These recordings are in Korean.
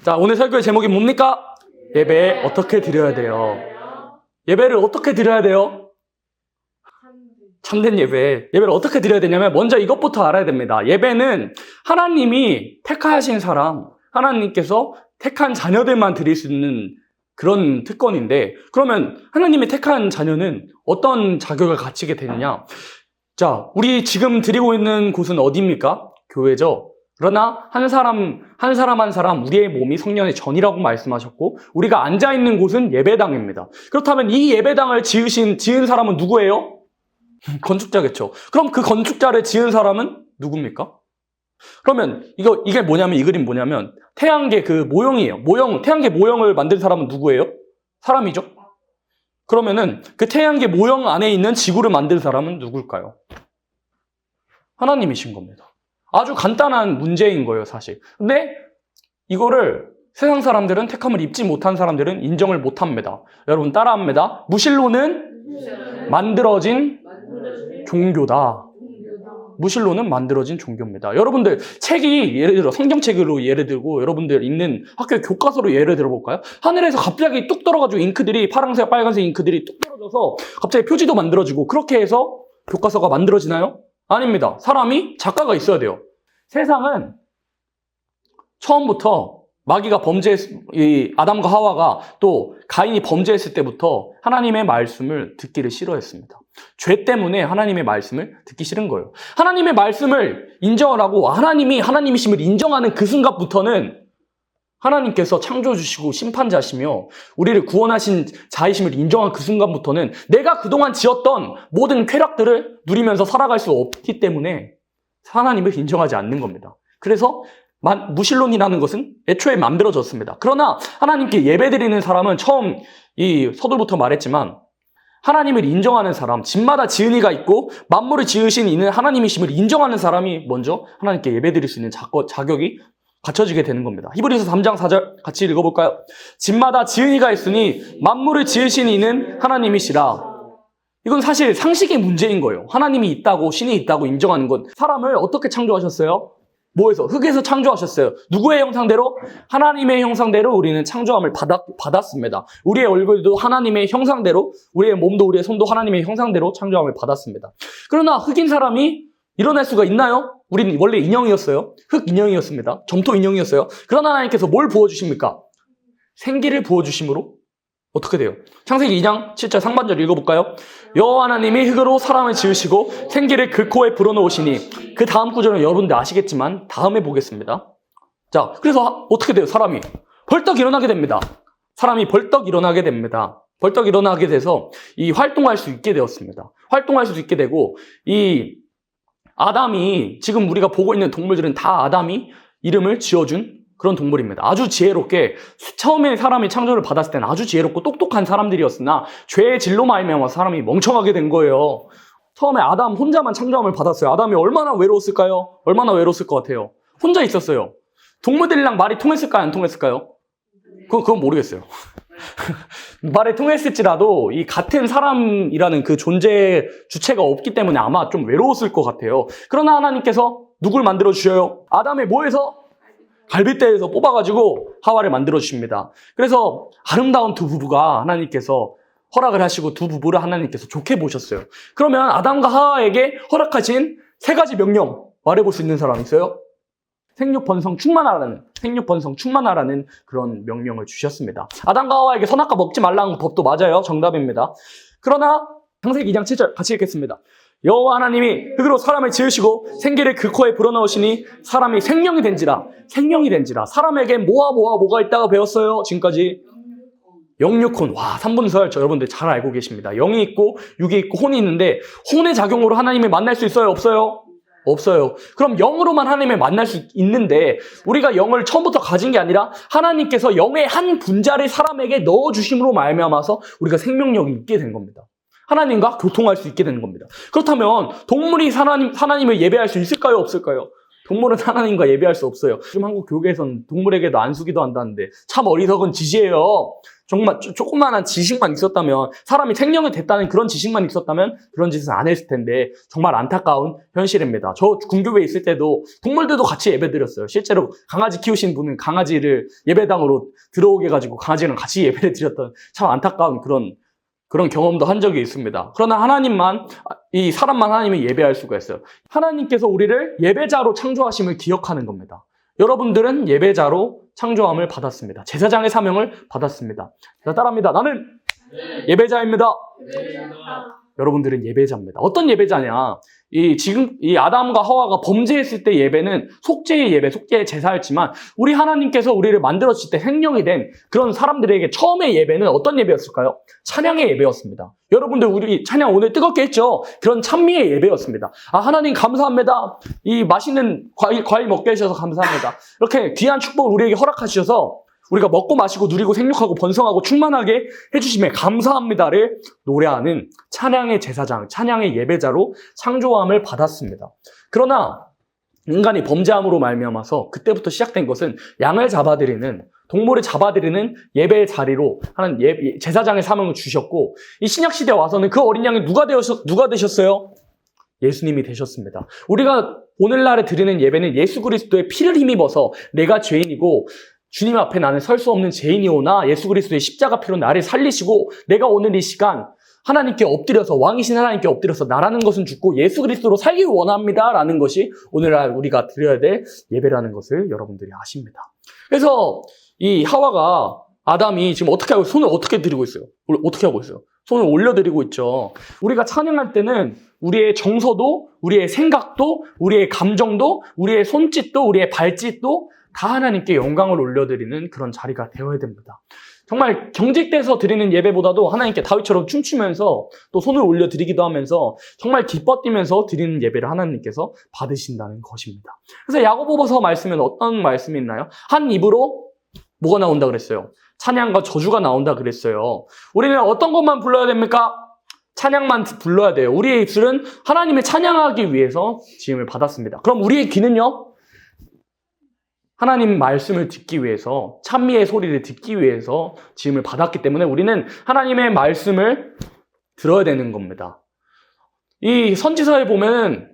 자, 오늘 설교의 제목이 뭡니까? 예배 어떻게 드려야 돼요? 예배를 어떻게 드려야 돼요? 참된 예배를 어떻게 드려야 되냐면 먼저 이것부터 알아야 됩니다. 예배는 하나님이 택하신 사람, 하나님께서 택한 자녀들만 드릴 수 있는 그런 특권인데, 그러면 하나님이 택한 자녀는 어떤 자격을 갖추게 되느냐? 자, 우리 지금 드리고 있는 곳은 어디입니까? 교회죠. 그러나 한 사람 우리의 몸이 성령의 전이라고 말씀하셨고, 우리가 앉아있는 곳은 예배당입니다. 그렇다면 이 예배당을 지은 사람은 누구예요? 건축자겠죠. 그럼 그 건축자를 지은 사람은 누굽니까? 그러면 이게 뭐냐면, 이 그림 뭐냐면 태양계 그 모형이에요. 태양계 모형을 만든 사람은 누구예요? 사람이죠. 그러면은 그 태양계 모형 안에 있는 지구를 만든 사람은 누굴까요? 하나님이신 겁니다. 아주 간단한 문제인 거예요, 사실. 근데 이거를 세상 사람들은, 택함을 입지 못한 사람들은 인정을 못합니다. 여러분 따라합니다. 무실로는 만들어진 종교다. 무실로는 만들어진 종교입니다. 여러분들 책이 예를 들어 성경책으로 예를 들고 여러분들 있는 학교 교과서로 예를 들어볼까요? 하늘에서 갑자기 뚝 떨어가지고 잉크들이 파란색, 빨간색 잉크들이 뚝 떨어져서 갑자기 표지도 만들어지고 그렇게 해서 교과서가 만들어지나요? 아닙니다. 사람이 작가가 있어야 돼요. 세상은 처음부터 마귀가 아담과 하와가 또 가인이 범죄했을 때부터 하나님의 말씀을 듣기를 싫어했습니다. 죄 때문에 하나님의 말씀을 듣기 싫은 거예요. 하나님의 말씀을 인정을 하고 하나님이 하나님이심을 인정하는 그 순간부터는 하나님께서 창조주시고 심판자시며 우리를 구원하신 자이심을 인정한 그 순간부터는 내가 그동안 지었던 모든 쾌락들을 누리면서 살아갈 수 없기 때문에 하나님을 인정하지 않는 겁니다. 그래서 무신론이라는 것은 애초에 만들어졌습니다. 그러나 하나님께 예배드리는 사람은 처음 이 서두부터 말했지만 하나님을 인정하는 사람, 집마다 지은 이가 있고 만물을 지으신 이는 하나님이심을 인정하는 사람이 먼저 하나님께 예배드릴 수 있는 자격이 갖춰지게 되는 겁니다. 히브리서 3장 4절 같이 읽어볼까요? 집마다 지은 이가 있으니 만물을 지으신 이는 하나님이시라. 이건 사실 상식의 문제인 거예요. 하나님이 있다고, 신이 있다고 인정하는 건. 사람을 어떻게 창조하셨어요? 뭐에서? 흙에서 창조하셨어요. 누구의 형상대로? 하나님의 형상대로 우리는 창조함을 받았습니다. 우리의 얼굴도 하나님의 형상대로, 우리의 몸도 우리의 손도 하나님의 형상대로 창조함을 받았습니다. 그러나 흑인 사람이 일어날 수가 있나요? 우리는 원래 인형이었어요. 흙 인형이었습니다. 점토 인형이었어요. 그러나 하나님께서 뭘 부어주십니까? 생기를 부어주심으로 어떻게 돼요? 창세기 2장 7절 상반절 읽어볼까요? 여호와 하나님이 흙으로 사람을 지으시고 생기를 그 코에 불어넣으시니, 그 다음 구절은 여러분들 아시겠지만 다음에 보겠습니다. 자, 그래서 어떻게 돼요? 사람이 벌떡 일어나게 됩니다. 사람이 벌떡 일어나게 됩니다. 벌떡 일어나게 돼서 이 활동할 수 있게 되었습니다. 활동할 수 있게 되고, 이 아담이, 지금 우리가 보고 있는 동물들은 다 아담이 이름을 지어준 그런 동물입니다. 아주 지혜롭게, 처음에 사람이 창조를 받았을 때는 아주 지혜롭고 똑똑한 사람들이었으나 죄의 질로 말미암아 사람이 멍청하게 된 거예요. 처음에 아담 혼자만 창조함을 받았어요. 아담이 얼마나 외로웠을까요? 얼마나 외로웠을 것 같아요? 혼자 있었어요. 동물들이랑 말이 통했을까요? 안 통했을까요? 그건 모르겠어요. 말이 통했을지라도 이 같은 사람이라는 그 존재 주체가 없기 때문에 아마 좀 외로웠을 것 같아요. 그러나 하나님께서 누굴 만들어 주셔요? 아담의 뭐에서? 갈빗대에서 뽑아가지고 하와를 만들어 주십니다. 그래서 아름다운 두 부부가 하나님께서 허락을 하시고 두 부부를 하나님께서 좋게 보셨어요. 그러면 아담과 하와에게 허락하신 세 가지 명령 말해볼 수 있는 사람 있어요? 생육 번성 충만하라는 그런 명령을 주셨습니다. 아담과 하와에게 선악과 먹지 말라는 법도 맞아요. 정답입니다. 그러나 창세기 2장 7절 같이 읽겠습니다. 여호와 하나님이 흙으로 사람을 지으시고 생기를 그 코에 불어넣으시니 사람이 생명이 된지라. 사람에게 뭐가 있다고 배웠어요? 지금까지 영육혼. 와, 3분설 여러분들 잘 알고 계십니다. 영이 있고 육이 있고 혼이 있는데, 혼의 작용으로 하나님을 만날 수 있어요? 없어요? 없어요. 그럼 영으로만 하나님을 만날 수 있는데, 우리가 영을 처음부터 가진 게 아니라 하나님께서 영의 한 분자를 사람에게 넣어주심으로 말미암아서 우리가 생명력이 있게 된 겁니다. 하나님과 교통할 수 있게 되는 겁니다. 그렇다면 동물이 하나님을 예배할 수 있을까요? 없을까요? 동물은 하나님과 예배할 수 없어요. 지금 한국 교계에서는 동물에게도 안수기도 한다는데 참 어리석은 짓이에요. 정말 조그만한 지식만 있었다면, 사람이 생명이 됐다는 그런 지식만 있었다면 그런 짓은 안 했을 텐데 정말 안타까운 현실입니다. 저 군교회에 있을 때도 동물들도 같이 예배드렸어요. 실제로 강아지 키우신 분은 강아지를 예배당으로 들어오게 해가지고 강아지랑 같이 예배를 드렸던 참 안타까운 그런 경험도 한 적이 있습니다. 그러나 이 사람만 하나님을 예배할 수가 있어요. 하나님께서 우리를 예배자로 창조하심을 기억하는 겁니다. 여러분들은 예배자로 창조함을 받았습니다. 제사장의 사명을 받았습니다. 자, 따라합니다. 나는 예배자입니다. 여러분들은 예배자입니다. 어떤 예배자냐? 지금 이 아담과 하와가 범죄했을 때 예배는 속죄의 예배, 속죄의 제사였지만 우리 하나님께서 우리를 만들었을 때 생명이 된 그런 사람들에게 처음의 예배는 어떤 예배였을까요? 찬양의 예배였습니다. 여러분들 우리 찬양 오늘 뜨겁게 했죠? 그런 찬미의 예배였습니다. 하나님 감사합니다. 이 맛있는 과일 먹게 해주셔서 감사합니다. 이렇게 귀한 축복을 우리에게 허락하셔서 우리가 먹고 마시고 누리고 생육하고 번성하고 충만하게 해주심에 감사합니다를 노래하는 찬양의 제사장, 찬양의 예배자로 창조함을 받았습니다. 그러나 인간이 범죄함으로 말미암아서 그때부터 시작된 것은 양을 잡아드리는, 동물을 잡아드리는 예배의 자리로 하는 제사장의 사명을 주셨고, 이 신약시대에 와서는 그 어린 양이 누가 되셨어요? 예수님이 되셨습니다. 우리가 오늘날에 드리는 예배는 예수 그리스도의 피를 힘입어서 내가 죄인이고 주님 앞에 나는 설 수 없는 죄인이오나 예수 그리스도의 십자가 피로 나를 살리시고 내가 오늘 이 시간 하나님께 엎드려서, 왕이신 하나님께 엎드려서 나라는 것은 죽고 예수 그리스도로 살기 원합니다 라는 것이 오늘날 우리가 드려야 될 예배라는 것을 여러분들이 아십니다. 그래서 이 하와가, 아담이 지금 손을 어떻게 드리고 있어요? 어떻게 하고 있어요? 손을 올려드리고 있죠. 우리가 찬양할 때는 우리의 정서도, 우리의 생각도, 우리의 감정도, 우리의 손짓도, 우리의 발짓도 다 하나님께 영광을 올려드리는 그런 자리가 되어야 됩니다. 정말 경직돼서 드리는 예배보다도 하나님께 다윗처럼 춤추면서 또 손을 올려드리기도 하면서 정말 기뻐 뛰면서 드리는 예배를 하나님께서 받으신다는 것입니다. 그래서 야고보서 말씀에는 어떤 말씀이 있나요? 한 입으로 뭐가 나온다 그랬어요? 찬양과 저주가 나온다 그랬어요. 우리는 어떤 것만 불러야 됩니까? 찬양만 불러야 돼요. 우리의 입술은 하나님을 찬양하기 위해서 지음을 받았습니다. 그럼 우리의 귀는요? 하나님 말씀을 듣기 위해서, 찬미의 소리를 듣기 위해서 지음을 받았기 때문에 우리는 하나님의 말씀을 들어야 되는 겁니다. 이 선지서에 보면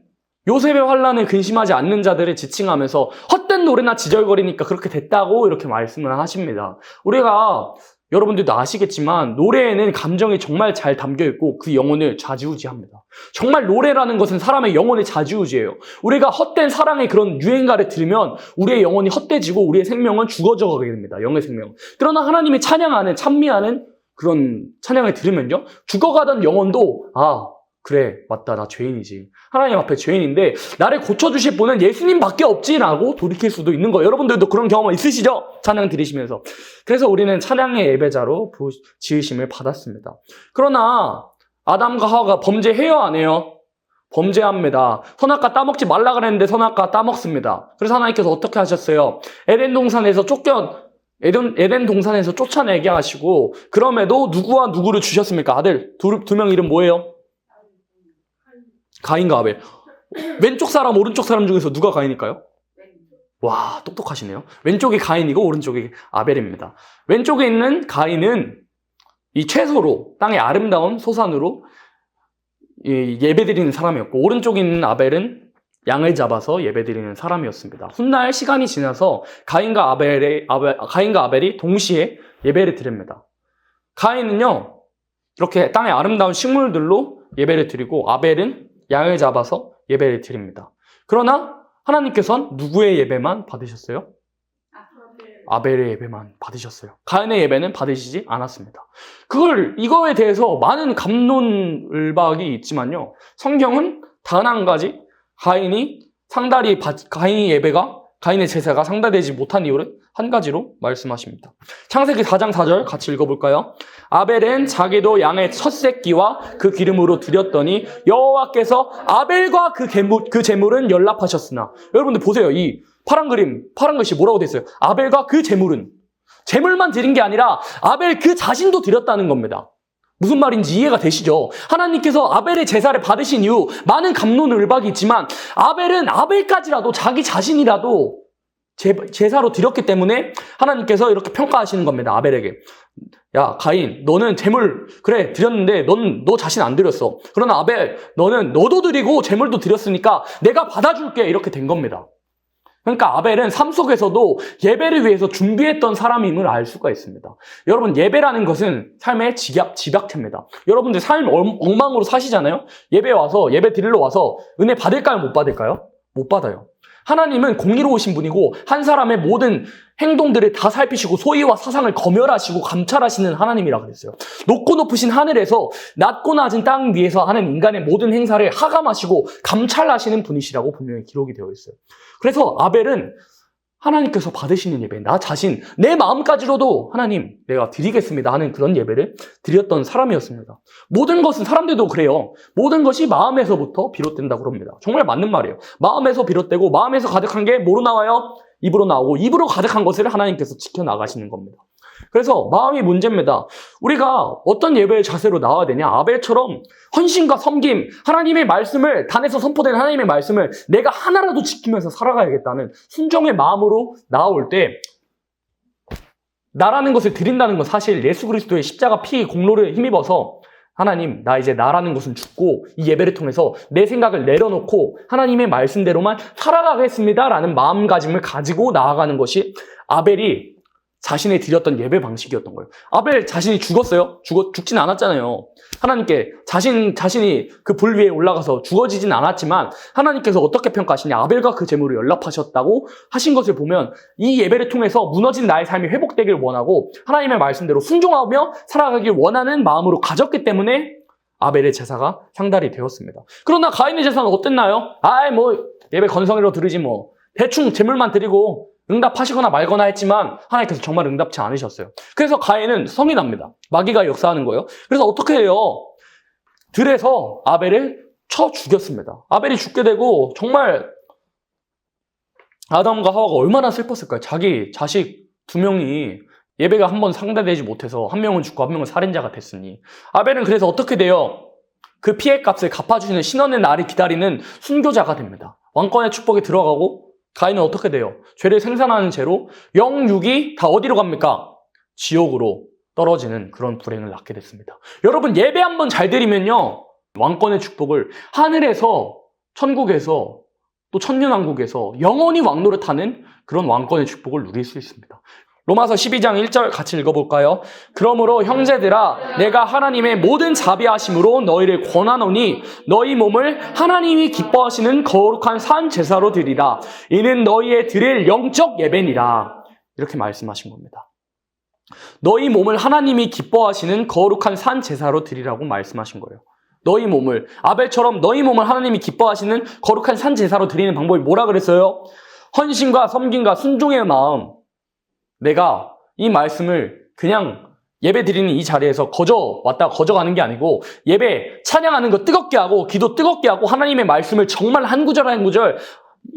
요셉의 환난을 근심하지 않는 자들을 지칭하면서 헛된 노래나 지절거리니까 그렇게 됐다고 이렇게 말씀을 하십니다. 우리가 여러분들도 아시겠지만 노래에는 감정이 정말 잘 담겨있고 그 영혼을 좌지우지합니다. 정말 노래라는 것은 사람의 영혼을 좌지우지해요. 우리가 헛된 사랑의 그런 유행가를 들으면 우리의 영혼이 헛되지고 우리의 생명은 죽어져 가게 됩니다. 영의 생명은. 그러나 하나님이 찬양하는, 찬미하는 그런 찬양을 들으면요, 죽어가던 영혼도 그래, 맞다, 나 죄인이지. 하나님 앞에 죄인인데 나를 고쳐주실 분은 예수님밖에 없지라고 돌이킬 수도 있는 거예요. 여러분들도 그런 경험 있으시죠? 찬양 들으시면서. 그래서 우리는 찬양의 예배자로 지으심을 받았습니다. 그러나 아담과 하와가 범죄해요, 안 해요? 범죄합니다. 선악과 따먹지 말라 그랬는데 선악과 따먹습니다. 그래서 하나님께서 어떻게 하셨어요? 에덴 동산에서 쫓아내게 하시고, 그럼에도 누구와 누구를 주셨습니까? 아들 두 명 이름 뭐예요? 가인과 아벨. 왼쪽 사람, 오른쪽 사람 중에서 누가 가인일까요? 와, 똑똑하시네요. 왼쪽이 가인이고 오른쪽이 아벨입니다. 왼쪽에 있는 가인은 이 채소로, 땅의 아름다운 소산으로 예배드리는 사람이었고, 오른쪽에 있는 아벨은 양을 잡아서 예배드리는 사람이었습니다. 훗날 시간이 지나서 가인과 아벨이 동시에 예배를 드립니다. 가인은요, 이렇게 땅의 아름다운 식물들로 예배를 드리고, 아벨은 양을 잡아서 예배를 드립니다. 그러나 하나님께서는 누구의 예배만 받으셨어요? 아벨의 예배만 받으셨어요. 가인의 예배는 받으시지 않았습니다. 이거에 대해서 많은 갑론을박이 있지만요, 성경은 단 한 가지, 가인의 제사가 상달되지 못한 이유를 한 가지로 말씀하십니다. 창세기 4장 4절 같이 읽어볼까요? 아벨은 자기도 양의 첫 새끼와 그 기름으로 드렸더니 여호와께서 아벨과 그 제물은 연락하셨으나. 여러분들 보세요. 이 파란 글씨 뭐라고 돼 있어요? 아벨과 그 제물만 드린 게 아니라 아벨 그 자신도 드렸다는 겁니다. 무슨 말인지 이해가 되시죠? 하나님께서 아벨의 제사를 받으신 이후 많은 갑론을박이 있지만 아벨은 아벨까지라도 자기 자신이라도 제사로 드렸기 때문에 하나님께서 이렇게 평가하시는 겁니다. 아벨에게. 야, 가인, 너는 제물 그래 드렸는데 너 자신 안 드렸어. 그러나 아벨, 너도 드리고 제물도 드렸으니까 내가 받아줄게. 이렇게 된 겁니다. 그러니까 아벨은 삶 속에서도 예배를 위해서 준비했던 사람임을 알 수가 있습니다. 여러분, 예배라는 것은 삶의 집약체입니다. 여러분들 삶 엉망으로 사시잖아요. 예배 드리러 와서 은혜 받을까요? 못 받을까요? 못 받아요. 하나님은 공의로우신 분이고 한 사람의 모든 행동들을 다 살피시고 소위와 사상을 검열하시고 감찰하시는 하나님이라 그랬어요. 높고 높으신 하늘에서 낮고 낮은 땅 위에서 하는 인간의 모든 행사를 하감하시고 감찰하시는 분이시라고 분명히 기록이 되어 있어요. 그래서 아벨은 하나님께서 받으시는 예배, 나 자신, 내 마음까지로도 하나님 내가 드리겠습니다 하는 그런 예배를 드렸던 사람이었습니다. 모든 것은 사람들도 그래요. 모든 것이 마음에서부터 비롯된다고 그럽니다. 정말 맞는 말이에요. 마음에서 비롯되고 마음에서 가득한 게 뭐로 나와요? 입으로 나오고 입으로 가득한 것을 하나님께서 지켜나가시는 겁니다. 그래서 마음이 문제입니다. 우리가 어떤 예배의 자세로 나와야 되냐? 아벨처럼 헌신과 섬김, 하나님의 말씀을, 단에서 선포된 하나님의 말씀을 내가 하나라도 지키면서 살아가야겠다는 순종의 마음으로 나올 때 나라는 것을 드린다는 건 사실 예수 그리스도의 십자가 피 공로를 힘입어서 하나님, 나 이제 나라는 것은 죽고 이 예배를 통해서 내 생각을 내려놓고 하나님의 말씀대로만 살아가겠습니다라는 마음가짐을 가지고 나아가는 것이 아벨이 자신이 드렸던 예배 방식이었던 거예요. 아벨 자신이 죽었어요? 죽진 않았잖아요. 하나님께 자신이 그 불 위에 올라가서 죽어지진 않았지만 하나님께서 어떻게 평가하시냐? 아벨과 그 제물을 연락하셨다고 하신 것을 보면 이 예배를 통해서 무너진 나의 삶이 회복되길 원하고 하나님의 말씀대로 순종하며 살아가길 원하는 마음으로 가졌기 때문에 아벨의 제사가 상달이 되었습니다. 그러나 가인의 제사는 어땠나요? 예배 건성으로 드리지 뭐. 대충 제물만 드리고 응답하시거나 말거나 했지만 하나님께서 정말 응답치 않으셨어요. 그래서 가인은 성이 납니다. 마귀가 역사하는 거예요. 그래서 어떻게 해요? 들에서 아벨을 쳐 죽였습니다. 아벨이 죽게 되고 정말 아담과 하와가 얼마나 슬펐을까요? 자기 자식 2명이 예배가 한 번 상달되지 못해서 한 명은 죽고 한 명은 살인자가 됐으니 아벨은 그래서 어떻게 돼요? 그 피해 값을 갚아주시는 신원의 날이 기다리는 순교자가 됩니다. 왕권의 축복에 들어가고 가인은 어떻게 돼요? 죄를 생산하는 죄로 영육이 다 어디로 갑니까? 지옥으로 떨어지는 그런 불행을 낳게 됐습니다. 여러분, 예배 한번 잘 드리면요, 왕권의 축복을 하늘에서, 천국에서, 또 천년왕국에서 영원히 왕노릇하는 그런 왕권의 축복을 누릴 수 있습니다. 로마서 12장 1절 같이 읽어볼까요? 그러므로 형제들아, 내가 하나님의 모든 자비하심으로 너희를 권하노니 너희 몸을 하나님이 기뻐하시는 거룩한 산 제사로 드리라. 이는 너희의 드릴 영적 예배니라. 이렇게 말씀하신 겁니다. 너희 몸을 하나님이 기뻐하시는 거룩한 산 제사로 드리라고 말씀하신 거예요. 너희 몸을, 아벨처럼 너희 몸을 하나님이 기뻐하시는 거룩한 산 제사로 드리는 방법이 뭐라 그랬어요? 헌신과 섬김과 순종의 마음. 내가 이 말씀을 그냥 예배 드리는 이 자리에서 거저 왔다 거저 가는 게 아니고 예배 찬양하는 거 뜨겁게 하고 기도 뜨겁게 하고 하나님의 말씀을 정말 한 구절 한 구절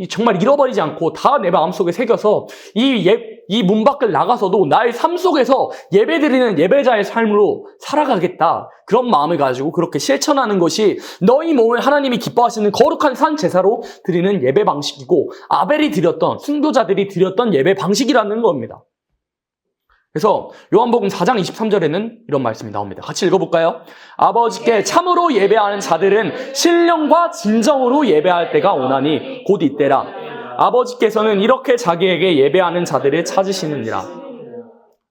정말 잃어버리지 않고 다 내 마음속에 새겨서 이 문 밖을 나가서도 나의 삶 속에서 예배 드리는 예배자의 삶으로 살아가겠다. 그런 마음을 가지고 그렇게 실천하는 것이 너희 몸을 하나님이 기뻐하시는 거룩한 산 제사로 드리는 예배 방식이고 아벨이 드렸던, 순교자들이 드렸던 예배 방식이라는 겁니다. 그래서 요한복음 4장 23절에는 이런 말씀이 나옵니다. 같이 읽어볼까요? 아버지께 참으로 예배하는 자들은 신령과 진정으로 예배할 때가 오나니 곧 이때라. 아버지께서는 이렇게 자기에게 예배하는 자들을 찾으시느니라.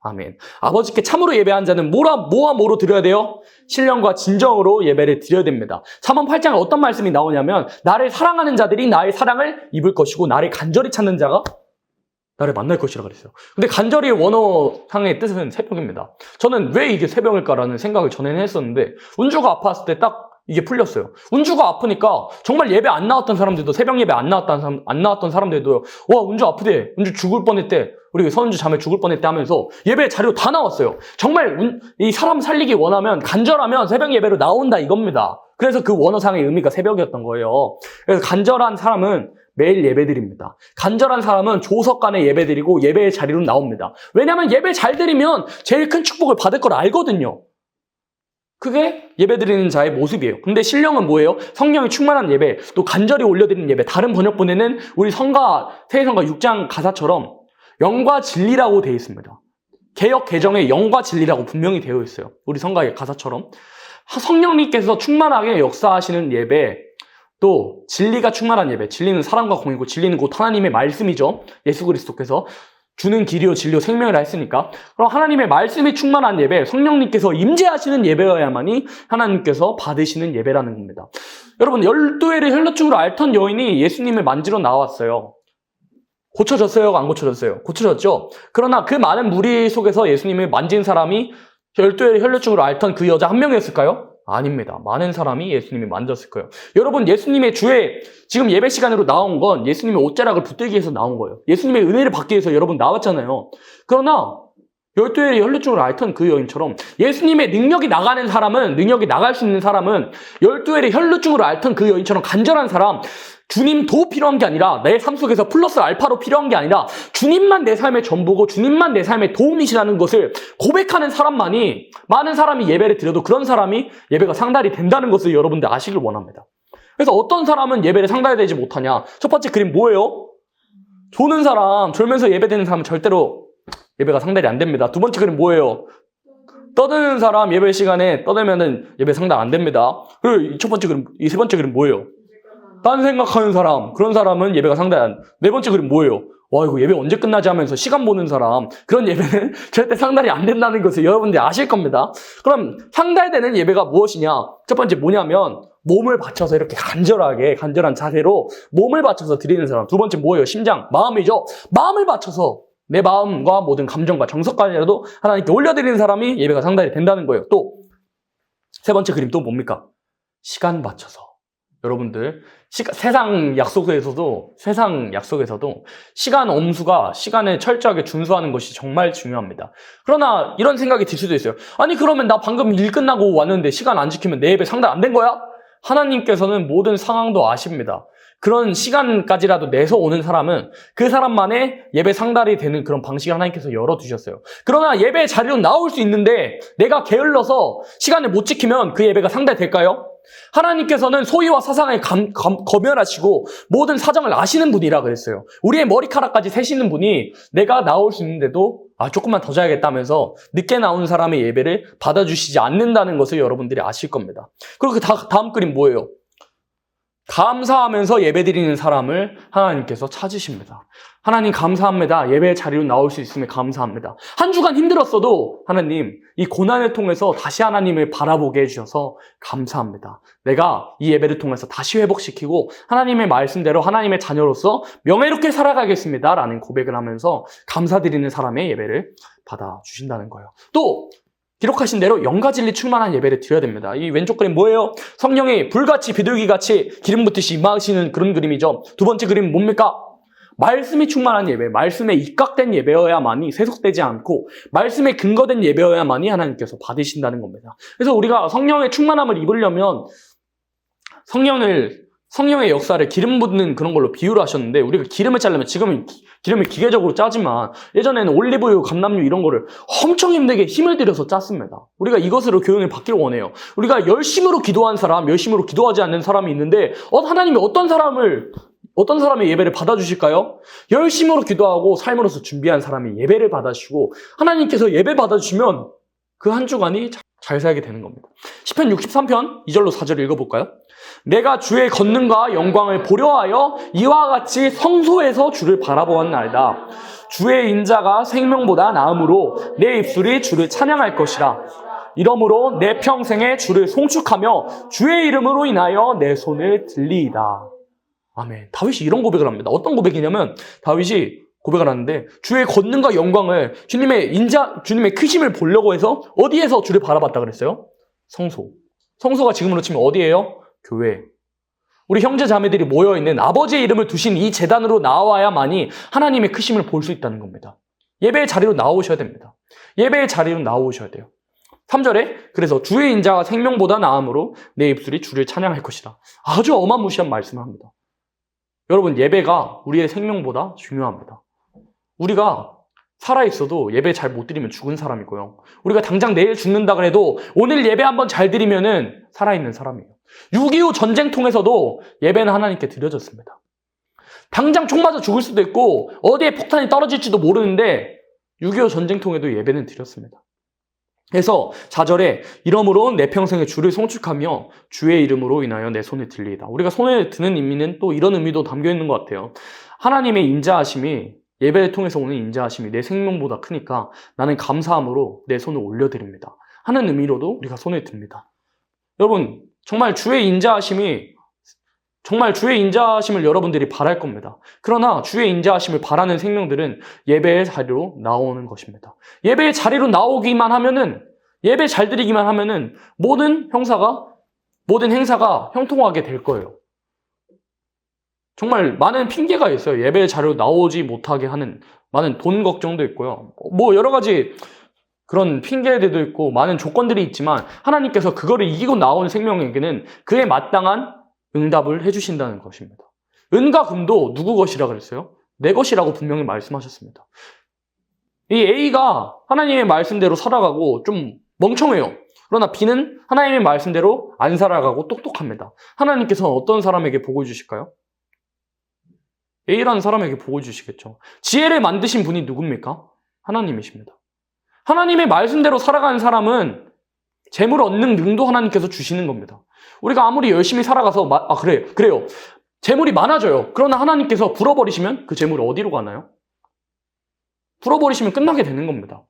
아멘. 아버지께 참으로 예배하는 자는 뭐로 드려야 돼요? 신령과 진정으로 예배를 드려야 됩니다. 잠언 8장에 어떤 말씀이 나오냐면 나를 사랑하는 자들이 나의 사랑을 입을 것이고 나를 간절히 찾는 자가 나를 만날 것이라 그랬어요. 근데 간절히 원어상의 뜻은 새벽입니다. 저는 왜 이게 새벽일까라는 생각을 전에는 했었는데 운주가 아팠을 때 딱 이게 풀렸어요. 운주가 아프니까 정말 예배 안 나왔던 사람들도 새벽 예배 안 나왔던 사람들도 와 운주 아프대. 운주 죽을 뻔했대. 우리 서운주 자매 죽을 뻔했대 하면서 예배 자료 다 나왔어요. 정말 이 사람 살리기 원하면 간절하면 새벽 예배로 나온다 이겁니다. 그래서 그 원어상의 의미가 새벽이었던 거예요. 그래서 간절한 사람은 매일 예배드립니다. 간절한 사람은 조석간에 예배드리고 예배의 자리로 나옵니다. 왜냐하면 예배 잘 드리면 제일 큰 축복을 받을 걸 알거든요. 그게 예배드리는 자의 모습이에요. 근데 신령은 뭐예요? 성령이 충만한 예배, 또 간절히 올려드리는 예배. 다른 번역본에는 우리 세성가 6장 가사처럼 영과 진리라고 되어 있습니다. 개역 개정에 영과 진리라고 분명히 되어 있어요. 우리 성가의 가사처럼. 성령님께서 충만하게 역사하시는 예배, 또 진리가 충만한 예배. 진리는 사랑과 공이고 진리는 곧 하나님의 말씀이죠. 예수 그리스도께서 주는 길이요 진리요 생명이라 했으니까. 그럼 하나님의 말씀이 충만한 예배, 성령님께서 임재하시는 예배여야만이 하나님께서 받으시는 예배라는 겁니다. 여러분, 12회를 혈루증으로 앓던 여인이 예수님을 만지러 나왔어요. 고쳐졌어요? 안 고쳐졌어요? 고쳐졌죠? 그러나 그 많은 무리 속에서 예수님을 만진 사람이 12회를 혈루증으로 앓던 그 여자 한 명이었을까요? 아닙니다. 많은 사람이 예수님을 만졌을 거예요. 여러분, 예수님의 지금 예배 시간으로 나온 건 예수님의 옷자락을 붙들기 위해서 나온 거예요. 예수님의 은혜를 받기 위해서 여러분 나왔잖아요. 그러나 12회의 혈루증을 앓던 그 여인처럼 예수님의 능력이 나갈 수 있는 사람은 12회의 혈루증으로 앓던 그 여인처럼 간절한 사람, 주님도 필요한 게 아니라 내 삶 속에서 플러스 알파로 필요한 게 아니라 주님만 내 삶의 전부고 주님만 내 삶의 도움이시라는 것을 고백하는 사람만이, 많은 사람이 예배를 드려도 그런 사람이 예배가 상달이 된다는 것을 여러분들 아시길 원합니다. 그래서 어떤 사람은 예배를 상달되지 못하냐? 첫 번째 그림 뭐예요? 조는 사람, 졸면서 예배드리는 사람은 절대로 예배가 상달이 안 됩니다. 두 번째 그림 뭐예요? 떠드는 사람, 예배 시간에 떠들면은 예배 상달 안 됩니다. 그리고 이 세 번째 그림 뭐예요? 딴 생각하는 사람, 그런 사람은 예배가 상당히 안. 네 번째 그림 뭐예요? 와, 이거 예배 언제 끝나지 하면서 시간 보는 사람, 그런 예배는 절대 상달이 안 된다는 것을 여러분들이 아실 겁니다. 그럼 상달되는 예배가 무엇이냐? 첫 번째 뭐냐면 몸을 바쳐서 이렇게 간절한 자세로 몸을 바쳐서 드리는 사람. 두 번째 뭐예요? 심장, 마음이죠. 마음을 바쳐서 내 마음과 모든 감정과 정서까지라도 하나님께 올려드리는 사람이 예배가 상달이 된다는 거예요. 또 세 번째 그림 또 뭡니까? 시간 바쳐서. 여러분들, 세상 약속에서도 시간 엄수가 시간을 철저하게 준수하는 것이 정말 중요합니다. 그러나 이런 생각이 들 수도 있어요. 아니, 그러면 나 방금 일 끝나고 왔는데 시간 안 지키면 내 예배 상달 안 된 거야? 하나님께서는 모든 상황도 아십니다. 그런 시간까지라도 내서 오는 사람은 그 사람만의 예배 상달이 되는 그런 방식을 하나님께서 열어두셨어요. 그러나 예배 자리로 나올 수 있는데 내가 게을러서 시간을 못 지키면 그 예배가 상달될까요? 하나님께서는 소위와 사상을 검열하시고 모든 사정을 아시는 분이라 그랬어요. 우리의 머리카락까지 세시는 분이 내가 나올 수 있는데도 조금만 더 자야겠다면서 늦게 나온 사람의 예배를 받아주시지 않는다는 것을 여러분들이 아실 겁니다. 그리고 그 다음 그림 뭐예요? 감사하면서 예배드리는 사람을 하나님께서 찾으십니다. 하나님 감사합니다. 예배 자리로 나올 수 있음에 감사합니다. 한 주간 힘들었어도 하나님 이 고난을 통해서 다시 하나님을 바라보게 해주셔서 감사합니다. 내가 이 예배를 통해서 다시 회복시키고 하나님의 말씀대로 하나님의 자녀로서 명예롭게 살아가겠습니다. 라는 고백을 하면서 감사드리는 사람의 예배를 받아주신다는 거예요. 또 기록하신 대로 영과 진리 충만한 예배를 드려야 됩니다. 이 왼쪽 그림 뭐예요? 성령이 불같이 비둘기같이 기름 붓듯이 임하시는 그런 그림이죠. 두 번째 그림은 뭡니까? 말씀이 충만한 예배, 말씀에 입각된 예배여야만이 세속되지 않고 말씀에 근거된 예배여야만이 하나님께서 받으신다는 겁니다. 그래서 우리가 성령의 충만함을 입으려면 성령의 역사를 기름 붓는 그런 걸로 비유를 하셨는데, 우리가 기름을 짜려면 지금은 기름을 기계적으로 짜지만 예전에는 올리브유, 감람유 이런 거를 엄청 힘들게 힘을 들여서 짰습니다. 우리가 이것으로 교훈을 받기를 원해요. 우리가 열심으로 기도한 사람, 열심으로 기도하지 않는 사람이 있는데 하나님이 어떤 사람의 예배를 받아주실까요? 열심으로 기도하고 삶으로서 준비한 사람이 예배를 받아주시고 하나님께서 예배 받아주시면 그 한 주간이 잘 살게 되는 겁니다. 시편 63편 2절로 4절을 읽어볼까요? 내가 주의 권능과 영광을 보려 하여 이와 같이 성소에서 주를 바라보았나이다. 주의 인자가 생명보다 나음으로 내 입술이 주를 찬양할 것이라. 이러므로 내 평생에 주를 송축하며 주의 이름으로 인하여 내 손을 들리이다. 아멘. 다윗이 이런 고백을 합니다. 어떤 고백이냐면 다윗이 고백을 하는데 주의 권능과 영광을 주님의 크심을 보려고 해서 어디에서 주를 바라봤다 그랬어요? 성소가 지금으로 치면 어디예요? 교회. 우리 형제 자매들이 모여있는 아버지의 이름을 두신 이 제단으로 나와야만이 하나님의 크심을 볼 수 있다는 겁니다. 예배의 자리로 나오셔야 됩니다. 예배의 자리로 나오셔야 돼요. 3절에 그래서 주의 인자가 생명보다 나음으로 내 입술이 주를 찬양할 것이다. 아주 어마무시한 말씀을 합니다. 여러분, 예배가 우리의 생명보다 중요합니다. 우리가 살아있어도 예배 잘 못 드리면 죽은 사람이고요. 우리가 당장 내일 죽는다 그래도 오늘 예배 한번 잘 드리면은 살아있는 사람이에요. 6.25 전쟁통에서도 예배는 하나님께 드려졌습니다. 당장 총 맞아 죽을 수도 있고 어디에 폭탄이 떨어질지도 모르는데 6.25 전쟁통에도 예배는 드렸습니다. 그래서 4절에 이러므로 내 평생에 주를 송축하며 주의 이름으로 인하여 내 손에 들리이다. 우리가 손에 드는 의미는 또 이런 의미도 담겨 있는 것 같아요. 하나님의 인자하심이 예배를 통해서 오는 인자하심이 내 생명보다 크니까 나는 감사함으로 내 손을 올려드립니다 하는 의미로도 우리가 손을 듭니다. 여러분 정말 주의 인자하심을 여러분들이 바랄 겁니다. 그러나 주의 인자하심을 바라는 생명들은 예배의 자리로 나오는 것입니다. 예배의 자리로 나오기만 하면은, 예배 잘 드리기만 하면은 모든 행사가 형통하게 될 거예요. 정말 많은 핑계가 있어요. 예배의 자리로 나오지 못하게 하는 많은 돈 걱정도 있고요. 뭐 여러 가지 그런 핑계들도 있고 많은 조건들이 있지만 하나님께서 그거를 이기고 나온 생명에게는 그에 마땅한 응답을 해주신다는 것입니다. 은과 금도 누구 것이라 그랬어요? 내 것이라고 분명히 말씀하셨습니다. 이 A가 하나님의 말씀대로 살아가고 좀 멍청해요. 그러나 B는 하나님의 말씀대로 안 살아가고 똑똑합니다. 하나님께서는 어떤 사람에게 복을 주실까요? A라는 사람에게 복을 주시겠죠. 지혜를 만드신 분이 누굽니까? 하나님이십니다. 하나님의 말씀대로 살아가는 사람은 재물 얻는 능도 하나님께서 주시는 겁니다. 우리가 아무리 열심히 살아가서 그래요. 재물이 많아져요. 그러나 하나님께서 불어버리시면 그 재물이 어디로 가나요? 불어버리시면 끝나게 되는 겁니다.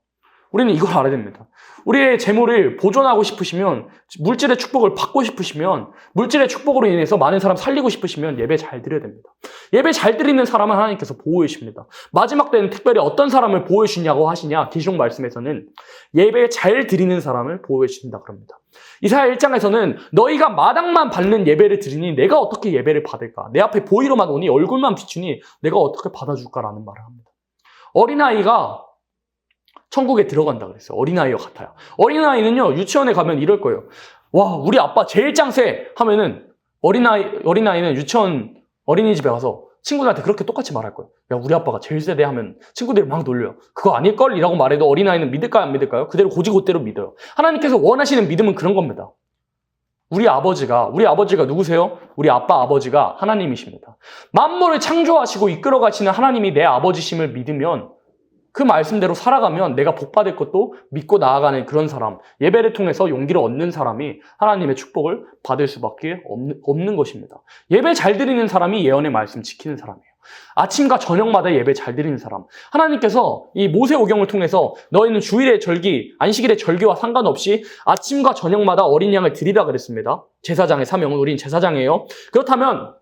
우리는 이걸 알아야 됩니다. 우리의 재물을 보존하고 싶으시면, 물질의 축복을 받고 싶으시면, 물질의 축복으로 인해서 많은 사람 살리고 싶으시면 예배 잘 드려야 됩니다. 예배 잘 드리는 사람은 하나님께서 보호해 주십니다. 마지막 때는 특별히 어떤 사람을 보호해 주냐고 하시냐, 계시록 말씀에서는 예배 잘 드리는 사람을 보호해 주신다 그럽니다. 이사야 1장에서는 너희가 마당만 받는 예배를 드리니 내가 어떻게 예배를 받을까? 내 앞에 보이로만 오니 얼굴만 비추니 내가 어떻게 받아줄까라는 말을 합니다. 어린아이가 천국에 들어간다 그랬어요. 어린아이와 같아요. 어린아이는요, 유치원에 가면 이럴 거예요. 와, 우리 아빠 제일 짱세! 하면은 어린아이는 유치원 어린이집에 가서 친구들한테 그렇게 똑같이 말할 거예요. 야, 우리 아빠가 제일 세대 하면 친구들이 막 놀려요. 그거 아닐걸? 이라고 말해도 어린아이는 믿을까요? 안 믿을까요? 그대로 고지고대로 믿어요. 하나님께서 원하시는 믿음은 그런 겁니다. 우리 아버지가 누구세요? 우리 아빠 아버지가 하나님이십니다. 만물을 창조하시고 이끌어 가시는 하나님이 내 아버지심을 믿으면 그 말씀대로 살아가면 내가 복받을 것도 믿고 나아가는 그런 사람, 예배를 통해서 용기를 얻는 사람이 하나님의 축복을 받을 수밖에 없는 것입니다. 예배 잘 드리는 사람이 예언의 말씀 지키는 사람이에요. 아침과 저녁마다 예배 잘 드리는 사람. 하나님께서 이 모세오경을 통해서 너희는 주일의 절기, 안식일의 절기와 상관없이 아침과 저녁마다 어린 양을 드리라 그랬습니다. 제사장의 사명은 우린 제사장이에요. 그렇다면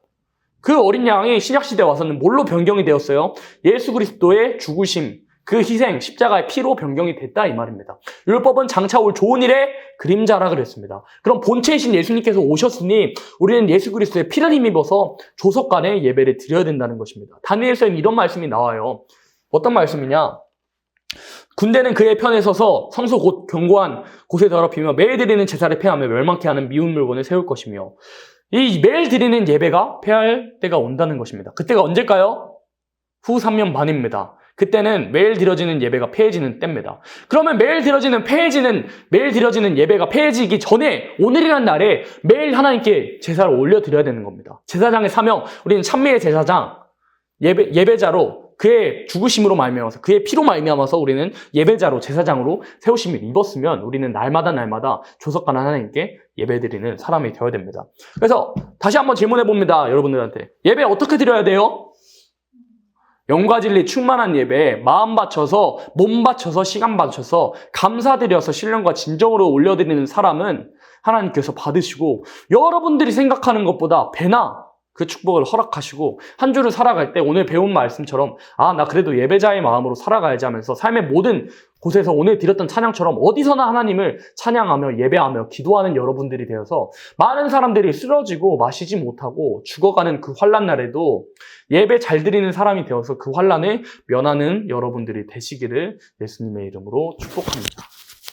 그 어린 양이 신약시대에 와서는 뭘로 변경이 되었어요? 예수 그리스도의 죽으심, 그 희생, 십자가의 피로 변경이 됐다 이 말입니다. 율법은 장차 올 좋은 일의 그림자라 그랬습니다. 그럼 본체이신 예수님께서 오셨으니 우리는 예수 그리스도의 피를 힘입어서 조석간에 예배를 드려야 된다는 것입니다. 다니엘서에는 이런 말씀이 나와요. 어떤 말씀이냐? 군대는 그의 편에 서서 성소 곧 견고한 곳에 더럽히며 매일 드리는 제사를 폐하며 멸망케 하는 미운 물건을 세울 것이며, 이 매일 드리는 예배가 폐할 때가 온다는 것입니다. 그때가 언제일까요? 후 3년 반입니다. 그때는 매일 드려지는 예배가 폐해지는 때입니다. 그러면 매일 드려지는 예배가 폐해지기 전에 오늘이란 날에 매일 하나님께 제사를 올려드려야 되는 겁니다. 제사장의 사명, 우리는 찬미의 제사장, 예배자로 그의 죽으심으로 말미암아서 그의 피로 말미암아서 우리는 예배자로 제사장으로 세우심을 입었으면 우리는 날마다 조석간 하나님께 예배드리는 사람이 되어야 됩니다. 그래서 다시 한번 질문해 봅니다. 여러분들한테 예배 어떻게 드려야 돼요? 영과 진리 충만한 예배에 마음 바쳐서, 몸 바쳐서, 시간 바쳐서 감사드려서 신령과 진정으로 올려드리는 사람은 하나님께서 받으시고 여러분들이 생각하는 것보다 배나 그 축복을 허락하시고 한 주를 살아갈 때 오늘 배운 말씀처럼 나 그래도 예배자의 마음으로 살아가야지 하면서 삶의 모든 곳에서 오늘 드렸던 찬양처럼 어디서나 하나님을 찬양하며 예배하며 기도하는 여러분들이 되어서 많은 사람들이 쓰러지고 마시지 못하고 죽어가는 그 환난 날에도 예배 잘 드리는 사람이 되어서 그 환난을 면하는 여러분들이 되시기를 예수님의 이름으로 축복합니다.